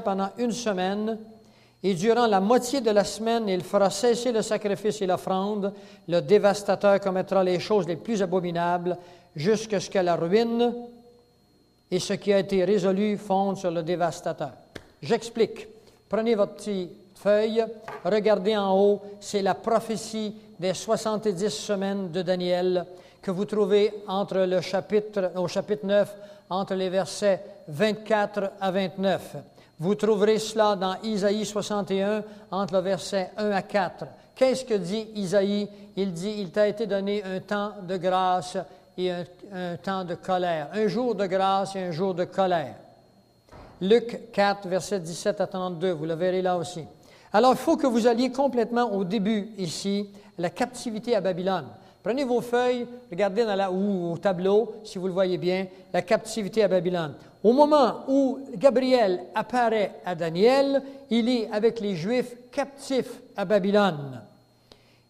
pendant une semaine, et durant la moitié de la semaine, il fera cesser le sacrifice et l'offrande. Le dévastateur commettra les choses les plus abominables, jusqu'à ce que la ruine et ce qui a été résolu fondent sur le dévastateur. J'explique. Prenez votre petite feuille, regardez en haut, c'est la prophétie des 70 semaines de Daniel que vous trouvez au chapitre 9, entre les versets 24 à 29. Vous trouverez cela dans Isaïe 61, entre le verset 1 à 4. Qu'est-ce que dit Isaïe? Il dit, il t'a été donné un temps de grâce et un temps de colère. Un jour de grâce et un jour de colère. Luc 4, versets 17 à 32, vous le verrez là aussi. Alors, il faut que vous alliez complètement au début ici, la captivité à Babylone. Prenez vos feuilles, regardez ou au tableau, si vous le voyez bien, la captivité à Babylone. Au moment où Gabriel apparaît à Daniel, il est avec les Juifs captifs à Babylone.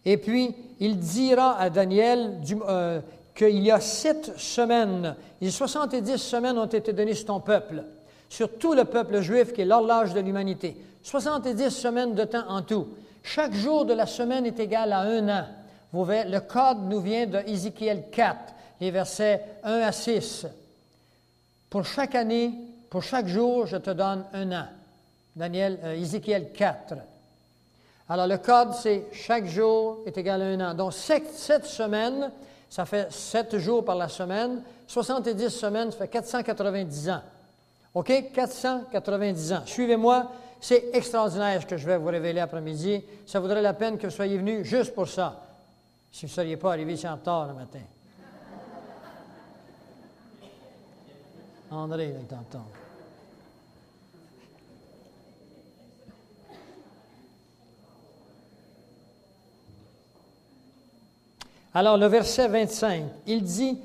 Et puis, il dira à Daniel qu'il y a 7 semaines, les 70 semaines ont été données sur ton peuple, sur tout le peuple juif qui est l'horloge de l'humanité. 70 semaines de temps en tout. Chaque jour de la semaine est égal à 1 an. Le code nous vient de Ézéchiel 4, les versets 1 à 6. Pour chaque année, pour chaque jour, je te donne 1 an. Ézéchiel 4. Alors, le code, c'est chaque jour est égal à 1 an. Donc, 7 semaines, ça fait 7 jours par la semaine. 70 semaines, ça fait 490 ans. OK? 490 ans. Suivez-moi. C'est extraordinaire ce que je vais vous révéler après-midi. Ça vaudrait la peine que vous soyez venus juste pour ça. Si vous ne seriez pas arrivé ici en retard le matin. André, il t'entend. Alors, le verset 25, il dit,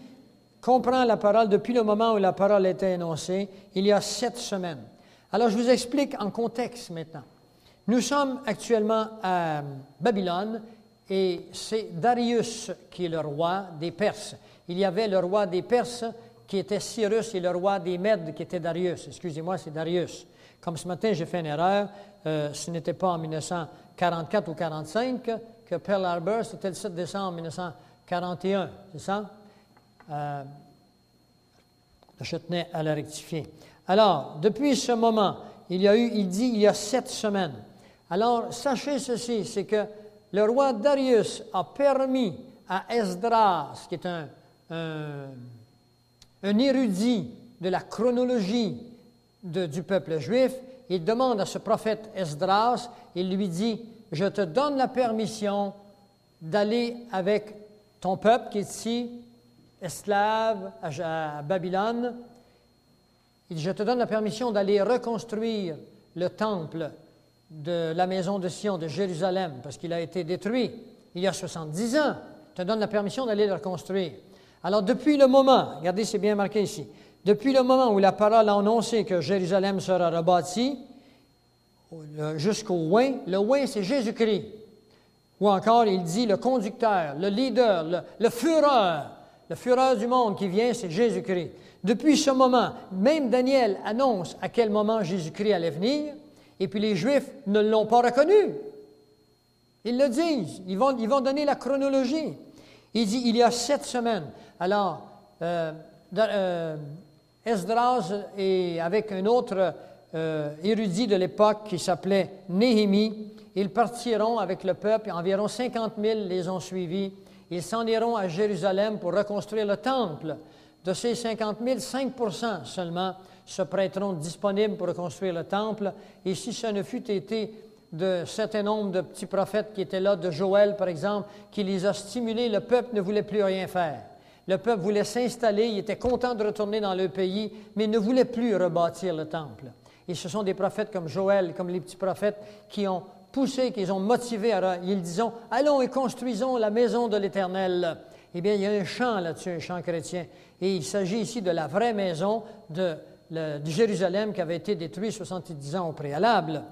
comprends la parole depuis le moment où la parole a été énoncée, il y a 7 semaines. Alors, je vous explique en contexte maintenant. Nous sommes actuellement à Babylone et c'est Darius qui est le roi des Perses. Il y avait le roi des Perses qui était Cyrus et le roi des Mèdes qui était Darius. Excusez-moi, c'est Darius. Comme ce matin, j'ai fait une erreur. Ce n'était pas en 1944 ou 1945 que Pearl Harbor, c'était le 7 décembre 1941, c'est ça? Je tenais à le rectifier. Alors, depuis ce moment, il y a 7 semaines. Alors, sachez ceci, c'est que le roi Darius a permis à Esdras, qui est un érudit de la chronologie du peuple juif, il demande à ce prophète Esdras, il lui dit, je te donne la permission d'aller avec ton peuple qui est ici, esclave à Babylone. Il dit, je te donne la permission d'aller reconstruire le temple de la maison de Sion, de Jérusalem, parce qu'il a été détruit il y a 70 ans. Je te donne la permission d'aller le reconstruire. Alors, depuis le moment, regardez, c'est bien marqué ici, depuis le moment où la parole a annoncé que Jérusalem sera rebâtie, jusqu'au oint, le oint, c'est Jésus-Christ. Ou encore, il dit le conducteur, le leader, le fureur du monde qui vient, c'est Jésus-Christ. Depuis ce moment, même Daniel annonce à quel moment Jésus-Christ allait venir, et puis les Juifs ne l'ont pas reconnu. Ils le disent, ils vont donner la chronologie. Il dit, il y a 7 semaines. Alors, Esdras et avec un autre érudit de l'époque qui s'appelait Néhémie, ils partiront avec le peuple, environ 50 000 les ont suivis. Ils s'en iront à Jérusalem pour reconstruire le temple. De ces 50 000, 5 % seulement se prêteront disponibles pour reconstruire le temple. Et si ce ne fût été de certain nombre de petits prophètes qui étaient là, de Joël par exemple, qui les a stimulés, le peuple ne voulait plus rien faire. Le peuple voulait s'installer, il était content de retourner dans le pays, mais ne voulait plus rebâtir le temple. Et ce sont des prophètes comme Joël, comme les petits prophètes, qui ont poussé, qui ont motivé, ils disent « Allons et construisons la maison de l'Éternel ». Eh bien, il y a un chant là-dessus, un chant chrétien. Et il s'agit ici de la vraie maison de Jérusalem qui avait été détruite 70 ans au préalable.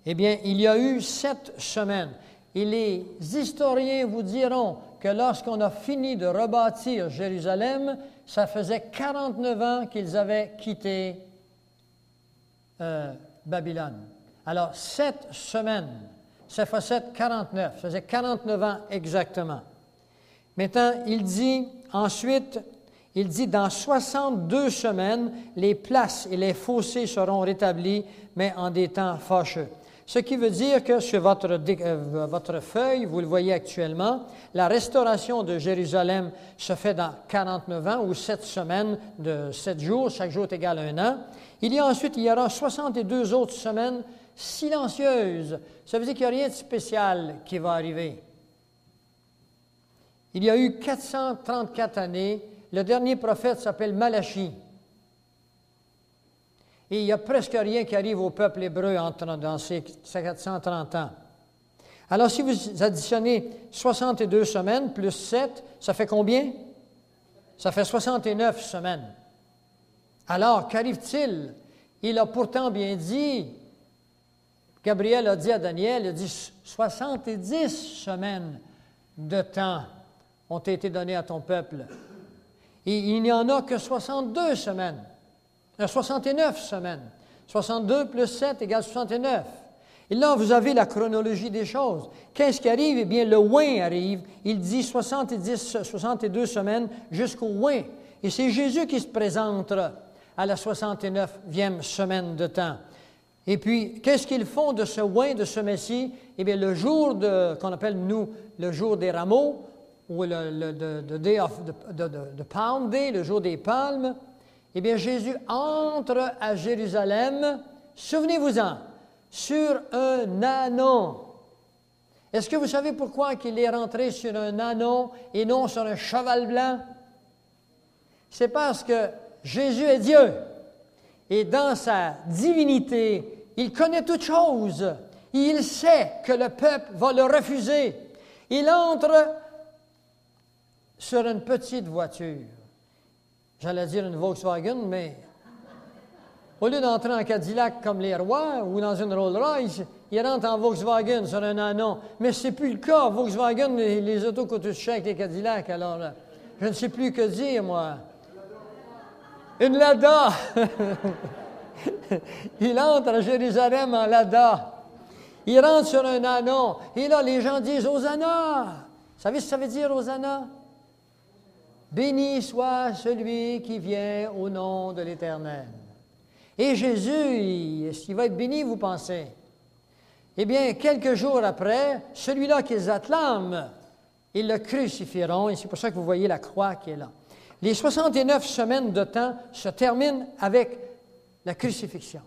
Eh bien, il y a eu 7 semaines. Et les historiens vous diront que lorsqu'on a fini de rebâtir Jérusalem, ça faisait 49 ans qu'ils avaient quitté Babylone. Alors, 7 semaines, 7 fois 7, 49. Ça faisait 49 ans exactement. Maintenant, il dit ensuite, dans 62 semaines, les places et les fossés seront rétablis, mais en des temps fâcheux. Ce qui veut dire que sur votre feuille, vous le voyez actuellement, la restauration de Jérusalem se fait dans 49 ans ou 7 semaines de 7 jours, chaque jour est égal à 1 an. Il y aura 62 autres semaines silencieuses. Ça veut dire qu'il n'y a rien de spécial qui va arriver. Il y a eu 434 années. Le dernier prophète s'appelle Malachie. Et il n'y a presque rien qui arrive au peuple hébreu dans ces 430 ans. Alors, si vous additionnez 62 semaines plus 7, ça fait combien? Ça fait 69 semaines. Alors, qu'arrive-t-il? Il a pourtant bien dit, Gabriel a dit à Daniel, il a dit 70 semaines de temps ont été données à ton peuple. Et il n'y en a que 62 semaines. 69 semaines. 62 plus 7 égale 69. Et là, vous avez la chronologie des choses. Qu'est-ce qui arrive? Eh bien, le oint arrive. Il dit 62 semaines jusqu'au oint. Et c'est Jésus qui se présente à la 69e semaine de temps. Et puis, qu'est-ce qu'ils font de ce oint, de ce Messie? Eh bien, le jour qu'on appelle, nous, le jour des rameaux, ou le Day of the Palm Day, le jour des palmes, eh bien, Jésus entre à Jérusalem, souvenez-vous-en, sur un ânon. Est-ce que vous savez pourquoi il est rentré sur un ânon et non sur un cheval blanc? C'est parce que Jésus est Dieu. Et dans sa divinité, il connaît toutes choses. Il sait que le peuple va le refuser. Il entre sur une petite voiture. J'allais dire une Volkswagen, mais au lieu d'entrer en Cadillac comme les rois ou dans une Rolls-Royce, il rentre en Volkswagen sur un ânon. Mais ce n'est plus le cas. Volkswagen, les autos coûtent plus cher que les Cadillacs. Alors, je ne sais plus que dire, moi. Une Lada. Il entre à Jérusalem en Lada. Il rentre sur un ânon. Et là, les gens disent « Hosanna ». Vous savez ce que ça veut dire, Hosanna? Béni soit celui qui vient au nom de l'Éternel. Et Jésus, est-ce qu'il va être béni, vous pensez? Eh bien, quelques jours après, celui-là qu'ils acclament, ils le crucifieront, et c'est pour ça que vous voyez la croix qui est là. Les 69 semaines de temps se terminent avec la crucifixion.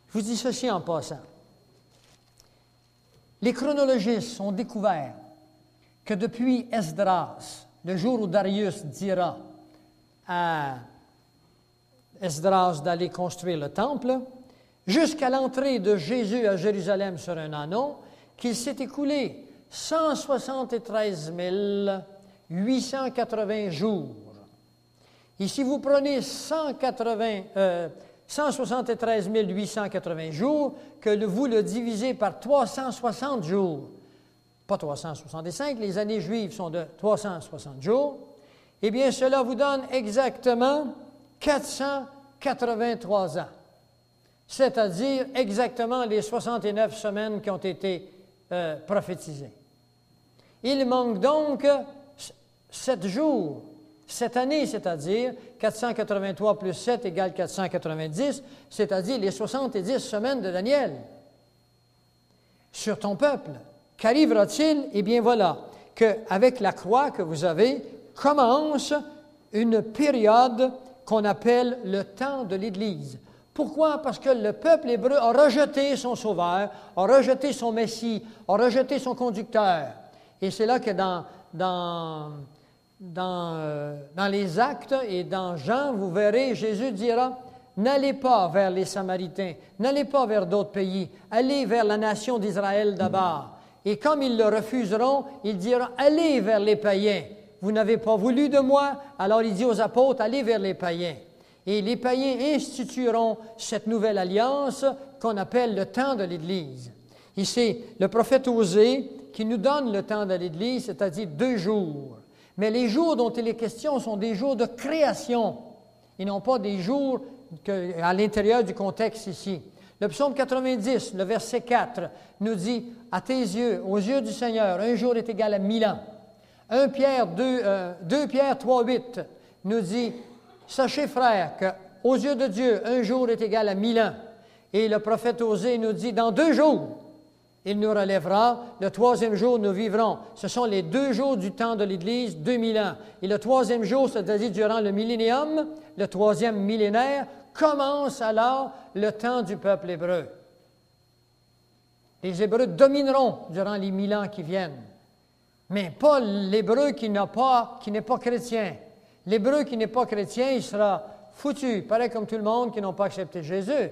Je vous dis ceci en passant. Les chronologistes ont découvert que depuis Esdras, le jour où Darius dira à Esdras d'aller construire le temple, jusqu'à l'entrée de Jésus à Jérusalem sur un ânon, qu'il s'est écoulé 173 880 jours. Et si vous prenez 173 880 jours, que vous le divisez par 360 jours, pas 365, les années juives sont de 360 jours, eh bien, cela vous donne exactement 483 ans, c'est-à-dire exactement les 69 semaines qui ont été prophétisées. Il manque donc 7 jours, cette année, c'est-à-dire 483 plus 7 égale 490, c'est-à-dire les 70 semaines de Daniel. Sur ton peuple, qu'arrivera-t-il? Eh bien voilà, qu'avec la croix que vous avez, commence une période qu'on appelle le temps de l'Église. Pourquoi? Parce que le peuple hébreu a rejeté son Sauveur, a rejeté son Messie, a rejeté son conducteur. Et c'est là que dans les Actes et dans Jean, vous verrez, Jésus dira, « N'allez pas vers les Samaritains, n'allez pas vers d'autres pays, allez vers la nation d'Israël d'abord. » Et comme ils le refuseront, il dira, « Allez vers les païens. Vous n'avez pas voulu de moi, alors il dit aux apôtres, allez vers les païens. » Et les païens institueront cette nouvelle alliance qu'on appelle le temps de l'Église. Et c'est le prophète Osée qui nous donne le temps de l'Église, c'est-à-dire 2 jours. Mais les jours dont il est question sont des jours de création et non pas des jours à l'intérieur du contexte ici. Le psaume 90, le verset 4, nous dit « À tes yeux, aux yeux du Seigneur, un jour est égal à 1000 ans. » 2 Pierre 3, 8 nous dit « Sachez, frères, qu'aux yeux de Dieu, un jour est égal à 1000 ans. » Et le prophète Osée nous dit « Dans 2 jours, il nous relèvera. Le 3e jour, nous vivrons. » Ce sont les 2 jours du temps de l'Église, 2000 ans. Et le 3e jour, c'est-à-dire durant le millénium, le 3e millénaire, commence alors le temps du peuple hébreu. Les Hébreux domineront durant les 1000 ans qui viennent. Mais pas l'Hébreu qui n'est pas chrétien. L'Hébreu qui n'est pas chrétien, il sera foutu, pareil comme tout le monde qui n'ont pas accepté Jésus.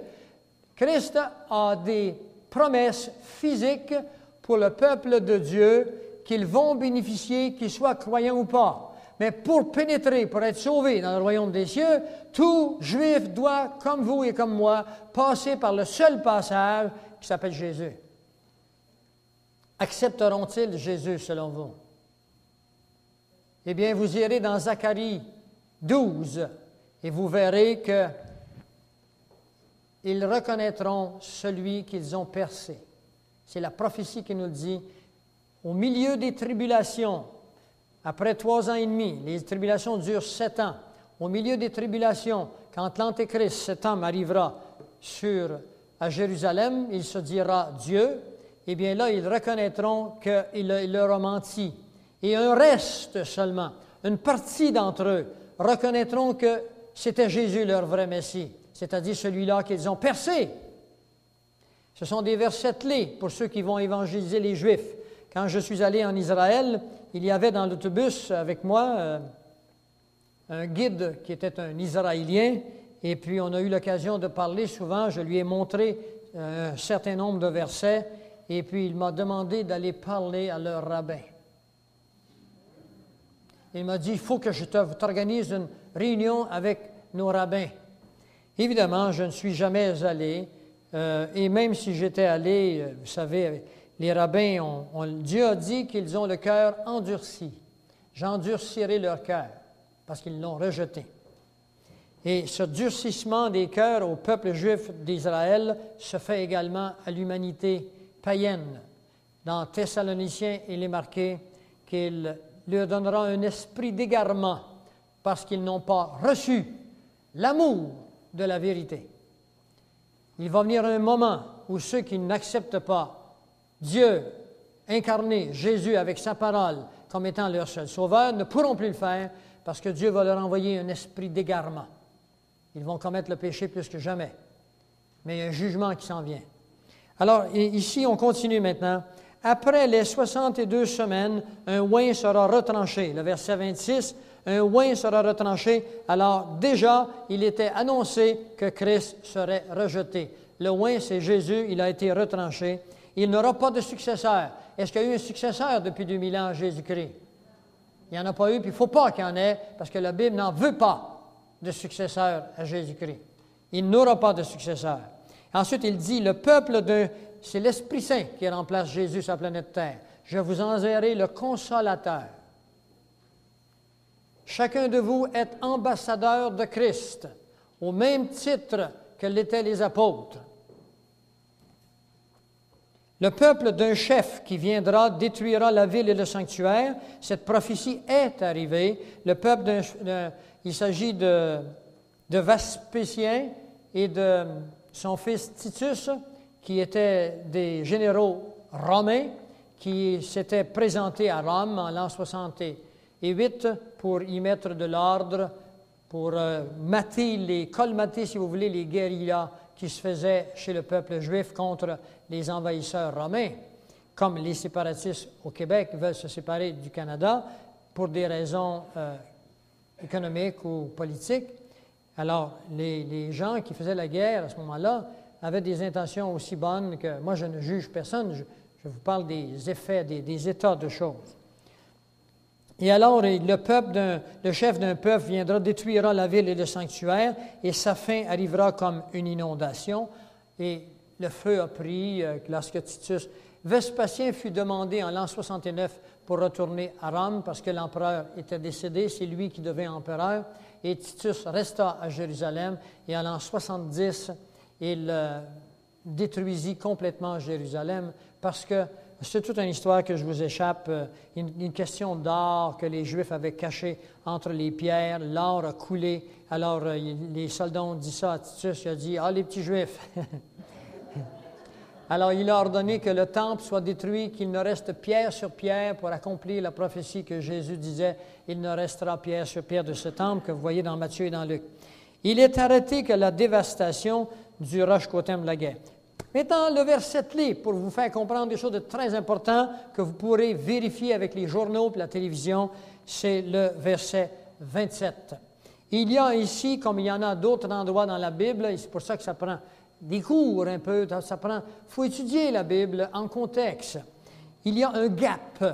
Christ a des promesses physiques pour le peuple de Dieu qu'ils vont bénéficier, qu'ils soient croyants ou pas. Mais pour pénétrer, pour être sauvé dans le royaume des cieux, tout Juif doit, comme vous et comme moi, passer par le seul passage qui s'appelle Jésus. Accepteront-ils Jésus selon vous? Eh bien, vous irez dans Zacharie 12 et vous verrez qu'ils reconnaîtront celui qu'ils ont percé. C'est la prophétie qui nous le dit. Au milieu des tribulations, après 3 ans et demi, les tribulations durent 7 ans. Au milieu des tribulations, quand l'Antéchrist, cet homme, arrivera à Jérusalem, il se dira Dieu, eh bien là, ils reconnaîtront qu'il leur a menti. Et un reste seulement, une partie d'entre eux, reconnaîtront que c'était Jésus leur vrai Messie, c'est-à-dire celui-là qu'ils ont percé. Ce sont des versets clés pour ceux qui vont évangéliser les Juifs. Quand je suis allé en Israël, il y avait dans l'autobus avec moi un guide qui était un Israélien, et puis on a eu l'occasion de parler souvent. Je lui ai montré un certain nombre de versets, et puis il m'a demandé d'aller parler à leur rabbin. Il m'a dit, il faut que je t'organise une réunion avec nos rabbins. Évidemment, je ne suis jamais allé, et même si j'étais allé, vous savez, les rabbins, Dieu a dit qu'ils ont le cœur endurci. J'endurcirai leur cœur, parce qu'ils l'ont rejeté. Et ce durcissement des cœurs au peuple juif d'Israël se fait également à l'humanité païenne. Dans Thessaloniciens, il est marqué qu'il leur donnera un esprit d'égarement parce qu'ils n'ont pas reçu l'amour de la vérité. Il va venir un moment où ceux qui n'acceptent pas Dieu incarné, Jésus avec sa parole comme étant leur seul sauveur, ne pourront plus le faire parce que Dieu va leur envoyer un esprit d'égarement. Ils vont commettre le péché plus que jamais. Mais il y a un jugement qui s'en vient. Alors, ici, on continue maintenant. Après les 62 semaines, un oint sera retranché. Le verset 26, un oint sera retranché. Alors, déjà, il était annoncé que Christ serait rejeté. Le oint, c'est Jésus, il a été retranché. Il n'aura pas de successeur. Est-ce qu'il y a eu un successeur depuis 2000 ans à Jésus-Christ? Il n'y en a pas eu, puis il ne faut pas qu'il y en ait, parce que la Bible n'en veut pas de successeur à Jésus-Christ. Il n'aura pas de successeur. Ensuite, il dit, le peuple c'est l'Esprit Saint qui remplace Jésus sur la planète Terre. Je vous enverrai le Consolateur. Chacun de vous est ambassadeur de Christ, au même titre que l'étaient les apôtres. Le peuple d'un chef qui viendra détruira la ville et le sanctuaire. Cette prophétie est arrivée. Le peuple il s'agit de Vespasien et de son fils Titus, qui étaient des généraux romains qui s'étaient présentés à Rome en l'an 68 pour y mettre de l'ordre, pour colmater, si vous voulez, les guérillas qui se faisaient chez le peuple juif contre les envahisseurs romains, comme les séparatistes au Québec veulent se séparer du Canada pour des raisons économiques ou politiques. Alors, les gens qui faisaient la guerre à ce moment-là avaient des intentions aussi bonnes que moi, je ne juge personne, je vous parle des effets, des états de choses. Et alors, le chef d'un peuple viendra, détruira la ville et le sanctuaire, et sa fin arrivera comme une inondation. Et le feu a pris lorsque Titus... Vespasien fut demandé en l'an 69 pour retourner à Rome parce que l'empereur était décédé, c'est lui qui devint empereur. et Titus resta à Jérusalem. Et en l'an 70, il détruisit complètement Jérusalem parce que c'est toute une histoire que je vous échappe, une question d'or que les Juifs avaient cachée entre les pierres. L'or a coulé. Alors, les soldats ont dit ça à Titus. Il a dit, « Ah, les petits Juifs! » Alors, il a ordonné que le temple soit détruit, qu'il ne reste pierre sur pierre pour accomplir la prophétie que Jésus disait, « Il ne restera pierre sur pierre de ce temple » que vous voyez dans Matthieu et dans Luc. Il est arrêté que la dévastation durera jusqu'au terme de la guerre. Maintenant, le verset clé pour vous faire comprendre des choses de très importantes que vous pourrez vérifier avec les journaux et la télévision, c'est le verset 27. Il y a ici, comme il y en a d'autres endroits dans la Bible, et c'est pour ça que ça prend des cours un peu, il faut étudier la Bible en contexte. Il y a un gap.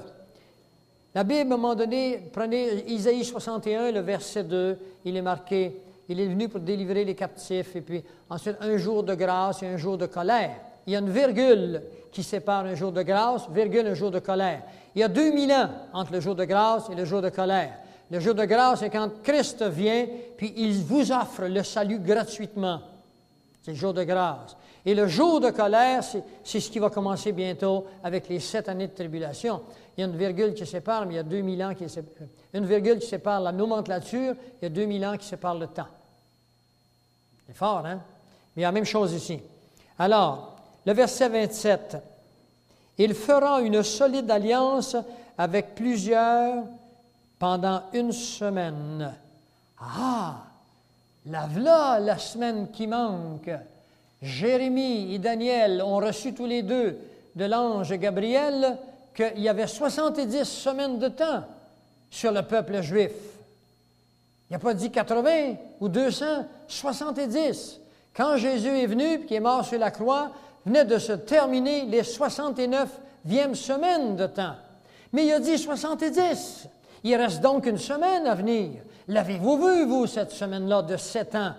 La Bible, à un moment donné, prenez Isaïe 61, le verset 2, il est marqué, il est venu pour délivrer les captifs, et puis ensuite un jour de grâce et un jour de colère. Il y a une virgule qui sépare un jour de grâce, virgule, un jour de colère. Il y a 2000 ans entre le jour de grâce et le jour de colère. Le jour de grâce, c'est quand Christ vient, puis il vous offre le salut gratuitement. C'est le jour de grâce. Et le jour de colère, c'est ce qui va commencer bientôt avec les 7 années de tribulation. Il y a une virgule qui sépare, mais il y a 2000 ans qui sépare. Une virgule qui sépare la nomenclature, il y a 2000 ans qui sépare le temps. C'est fort, hein? Mais il y a la même chose ici. Alors, le verset 27. « Il fera une solide alliance avec plusieurs pendant une semaine. » Ah! Là, la semaine qui manque. Jérémie et Daniel ont reçu tous les deux de l'ange Gabriel qu'il y avait 70 semaines de temps sur le peuple juif. Il n'a pas dit 80 ou 200, 70. Quand Jésus est venu et qu'il est mort sur la croix, venait de se terminer les 69e semaine de temps. Mais il a dit 70. Il reste donc une semaine à venir. L'avez-vous vu, vous, cette semaine-là de 7 ans,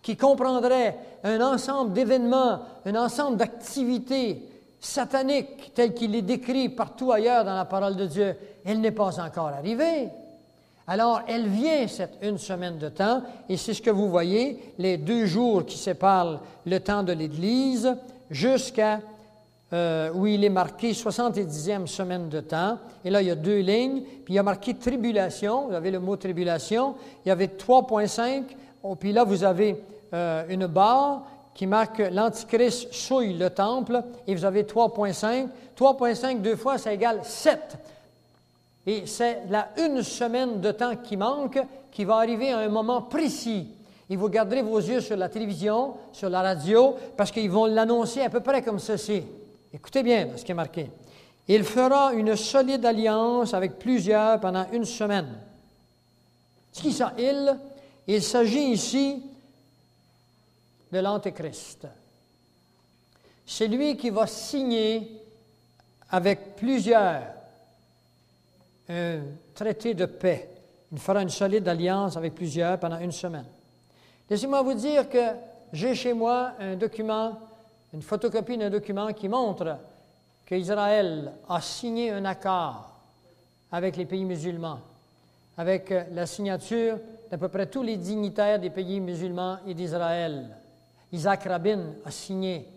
qui comprendrait un ensemble d'événements, un ensemble d'activités sataniques telles qu'il est décrit partout ailleurs dans la parole de Dieu? Elle n'est pas encore arrivée. Alors, elle vient, cette une semaine de temps, et c'est ce que vous voyez, les 2 jours qui séparent le temps de l'Église jusqu'à où il est marqué 70e semaine de temps. Et là, il y a 2 lignes. Puis il y a marqué tribulation. Vous avez le mot tribulation. Il y avait 3,5. Puis là, vous avez une barre qui marque l'Antichrist souille le temple. Et vous avez 3,5. 3,5 2 fois, ça égale 7. Et c'est la une semaine de temps qui manque qui va arriver à un moment précis. Et vous garderez vos yeux sur la télévision, sur la radio, parce qu'ils vont l'annoncer à peu près comme ceci. Écoutez bien ce qui est marqué. « Il fera une solide alliance avec plusieurs pendant une semaine. » C'est qui ça, il? Il s'agit ici de l'Antéchrist. C'est lui qui va signer avec plusieurs un traité de paix. Il fera une solide alliance avec plusieurs pendant une semaine. Laissez-moi vous dire que j'ai chez moi un document, une photocopie d'un document qui montre qu'Israël a signé un accord avec les pays musulmans, avec la signature d'à peu près tous les dignitaires des pays musulmans et d'Israël. Isaac Rabin a signé.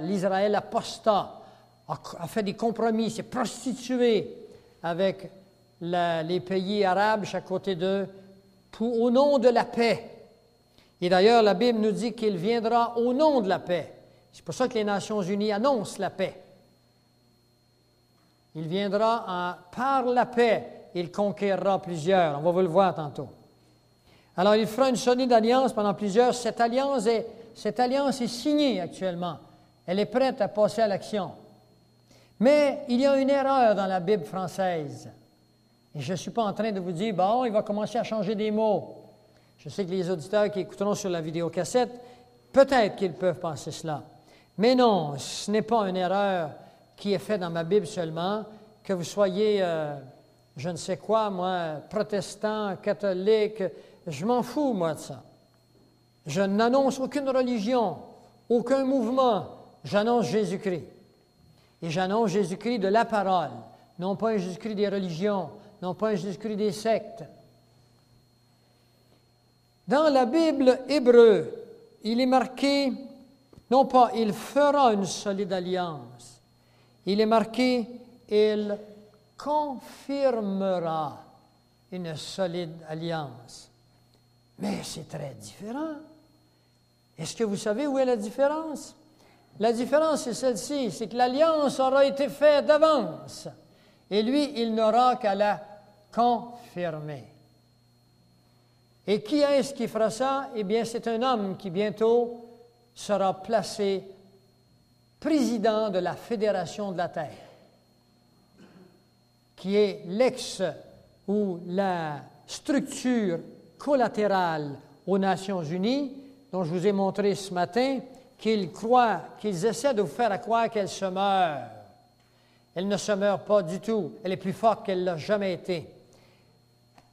L'Israël apostat a fait des compromis, s'est prostitué avec les pays arabes chaque côté d'eux au nom de la paix. Et d'ailleurs, la Bible nous dit qu'il viendra au nom de la paix. C'est pour ça que les Nations unies annoncent la paix. Il viendra par la paix, il conquérera plusieurs. On va vous le voir tantôt. Alors, il fera une solide alliance pendant plusieurs. Cette alliance est signée actuellement. Elle est prête à passer à l'action. Mais il y a une erreur dans la Bible française. Et je ne suis pas en train de vous dire, bon, il va commencer à changer des mots. Je sais que les auditeurs qui écouteront sur la vidéocassette, peut-être qu'ils peuvent penser cela. Mais non, ce n'est pas une erreur qui est faite dans ma Bible seulement, que vous soyez, je ne sais quoi, moi, protestant, catholique, je m'en fous, moi, de ça. Je n'annonce aucune religion, aucun mouvement, j'annonce Jésus-Christ. Et j'annonce Jésus-Christ de la parole, non pas un Jésus-Christ des religions, non pas un Jésus-Christ des sectes. Dans la Bible hébreu, il est marqué, non pas « il fera une solide alliance », il est marqué « il confirmera une solide alliance ». Mais c'est très différent. Est-ce que vous savez où est la différence? La différence est celle-ci, c'est que l'alliance aura été faite d'avance. Et lui, il n'aura qu'à la confirmer. Et qui est-ce qui fera ça? Eh bien, c'est un homme qui bientôt sera placé président de la Fédération de la Terre, qui est l'ex ou la structure collatérale aux Nations Unies, dont je vous ai montré ce matin, qu'ils essaient de vous faire croire qu'elle se meurt. Elle ne se meurt pas du tout. Elle est plus forte qu'elle ne l'a jamais été.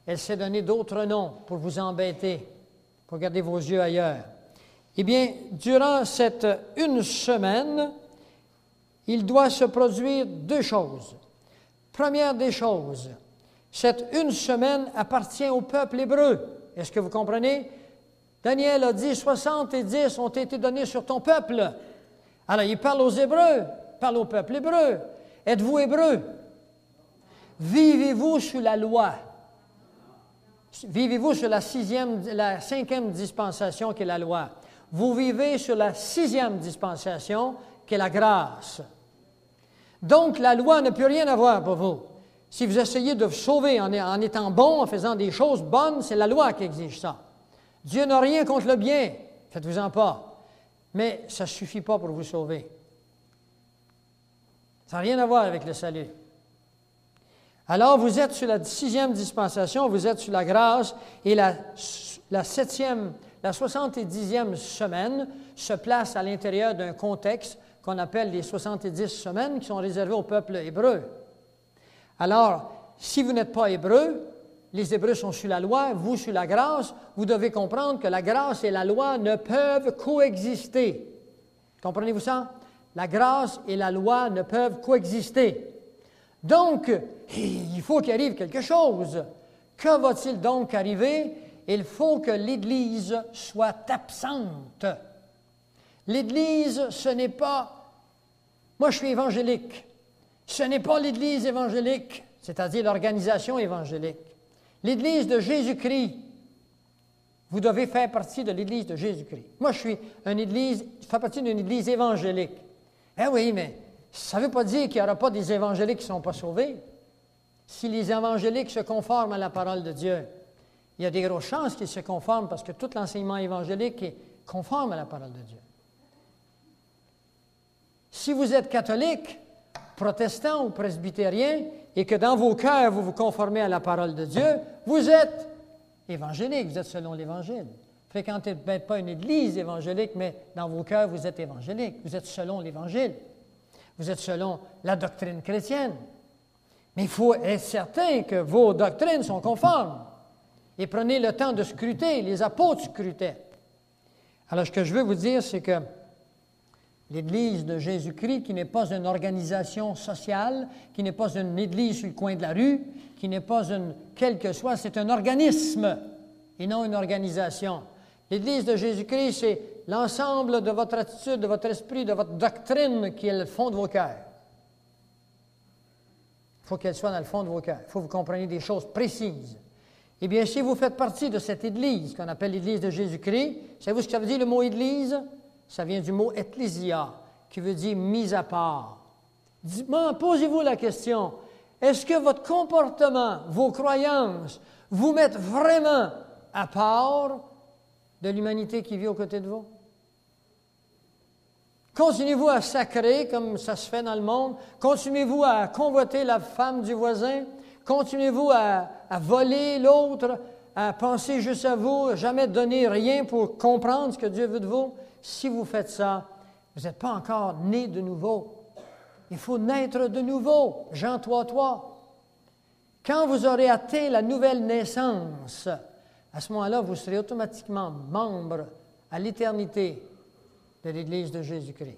Elle s'est donné d'autres noms pour vous embêter, pour garder vos yeux ailleurs. Eh bien, durant cette une semaine, il doit se produire deux choses. Première des choses, cette une semaine appartient au peuple hébreu. Est-ce que vous comprenez? Daniel a dit, 70 ont été donnés sur ton peuple. Alors, il parle aux Hébreux, parle au peuple hébreu. Êtes-vous hébreux? Vivez-vous sous la loi? Vivez-vous sur la cinquième dispensation qui est la loi? Vous vivez sur la sixième dispensation qui est la grâce. Donc, la loi ne peut rien avoir pour vous. Si vous essayez de vous sauver en étant bon, en faisant des choses bonnes, c'est la loi qui exige ça. Dieu n'a rien contre le bien, faites-vous-en pas. Mais ça ne suffit pas pour vous sauver. Ça n'a rien à voir avec le salut. Alors, vous êtes sur la sixième dispensation, vous êtes sur la grâce, et la 70e semaine se place à l'intérieur d'un contexte qu'on appelle les 70 semaines qui sont réservées au peuple hébreu. Alors, si vous n'êtes pas hébreu, les Hébreux sont sur la loi, vous sur la grâce, vous devez comprendre que la grâce et la loi ne peuvent coexister. Comprenez-vous ça? La grâce et la loi ne peuvent coexister. Donc, il faut qu'il arrive quelque chose. Que va-t-il donc arriver? Il faut que l'Église soit absente. L'Église, ce n'est pas... Moi, je suis évangélique. Ce n'est pas l'Église évangélique, c'est-à-dire l'organisation évangélique. L'Église de Jésus-Christ, vous devez faire partie de l'Église de Jésus-Christ. Moi, je fais partie d'une Église évangélique. Eh oui, mais ça ne veut pas dire qu'il n'y aura pas des évangéliques qui ne sont pas sauvés. Si les évangéliques se conforment à la parole de Dieu, il y a des grosses chances qu'ils se conforment parce que tout l'enseignement évangélique est conforme à la parole de Dieu. Si vous êtes catholique, protestant ou presbytérien, et que dans vos cœurs, vous vous conformez à la parole de Dieu, vous êtes évangélique, vous êtes selon l'Évangile. Fréquentez peut-être pas une église évangélique, mais dans vos cœurs, vous êtes évangélique. Vous êtes selon l'Évangile. Vous êtes selon la doctrine chrétienne. Mais il faut être certain que vos doctrines sont conformes. Et prenez le temps de scruter. Les apôtres scrutaient. Alors, ce que je veux vous dire, c'est que l'Église de Jésus-Christ, qui n'est pas une organisation sociale, qui n'est pas une église sur le coin de la rue, qui n'est pas une, quelle que soit, c'est un organisme et non une organisation. L'Église de Jésus-Christ, c'est l'ensemble de votre attitude, de votre esprit, de votre doctrine qui est le fond de vos cœurs. Il faut qu'elle soit dans le fond de vos cœurs. Il faut que vous compreniez des choses précises. Eh bien, si vous faites partie de cette Église qu'on appelle l'Église de Jésus-Christ, savez-vous ce que ça veut dire le mot Église? Ça vient du mot « ecclésia », qui veut dire « mise à part ». Posez-vous la question, est-ce que votre comportement, vos croyances, vous mettent vraiment à part de l'humanité qui vit aux côtés de vous? Continuez-vous à sacrer comme ça se fait dans le monde? Continuez-vous à convoiter la femme du voisin? Continuez-vous à voler l'autre, à penser juste à vous, jamais donner rien pour comprendre ce que Dieu veut de vous? Si vous faites ça, vous n'êtes pas encore né de nouveau. Il faut naître de nouveau. Jean 3,3. Quand vous aurez atteint la nouvelle naissance, à ce moment-là, vous serez automatiquement membre à l'éternité de l'Église de Jésus-Christ.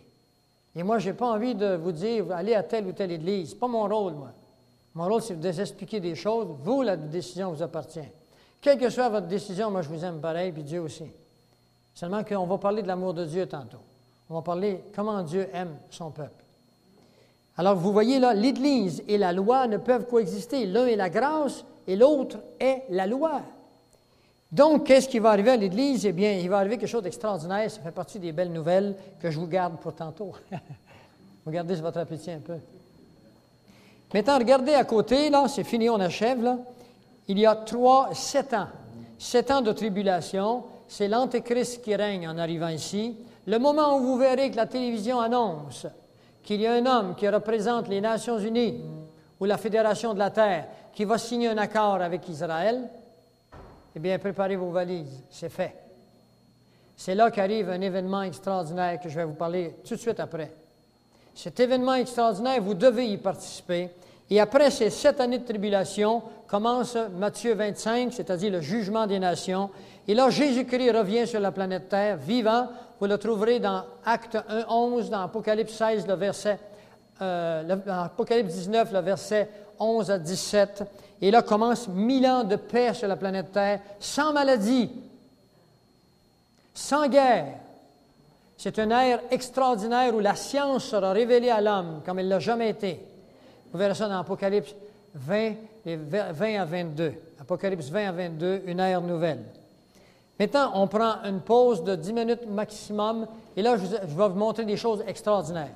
Et moi, je n'ai pas envie de vous dire, allez à telle ou telle Église. Ce n'est pas mon rôle, moi. Mon rôle, c'est de vous expliquer des choses. Vous, la décision vous appartient. Quelle que soit votre décision, moi je vous aime pareil, puis Dieu aussi. Seulement qu'on va parler de l'amour de Dieu tantôt. On va parler comment Dieu aime son peuple. Alors vous voyez là, l'Église et la loi ne peuvent coexister. L'un est la grâce et l'autre est la loi. Donc, qu'est-ce qui va arriver à l'Église? Eh bien, il va arriver quelque chose d'extraordinaire. Ça fait partie des belles nouvelles que je vous garde pour tantôt. Vous gardez votre appétit un peu. Maintenant, regardez à côté, là, c'est fini, on achève, là. Il y a 7 ans. 7 ans de tribulation. C'est l'Antéchrist qui règne en arrivant ici. Le moment où vous verrez que la télévision annonce qu'il y a un homme qui représente les Nations unies ou la Fédération de la Terre qui va signer un accord avec Israël, eh bien, préparez vos valises, c'est fait. C'est là qu'arrive un événement extraordinaire que je vais vous parler tout de suite après. Cet événement extraordinaire, vous devez y participer. Et après ces 7 années de tribulation, commence Matthieu 25, c'est-à-dire le jugement des nations. Et là, Jésus-Christ revient sur la planète Terre, vivant. Vous le trouverez dans Actes 1:11, dans Apocalypse 16, dans Apocalypse 19, le verset 11 à 17. Et là commence 1000 ans de paix sur la planète Terre, sans maladie, sans guerre. C'est une ère extraordinaire où la science sera révélée à l'homme comme elle ne l'a jamais été. Vous verrez ça dans Apocalypse 20 à 22. Apocalypse 20 à 22, une ère nouvelle. Maintenant, on prend une pause de 10 minutes maximum, et là, je vais vous montrer des choses extraordinaires.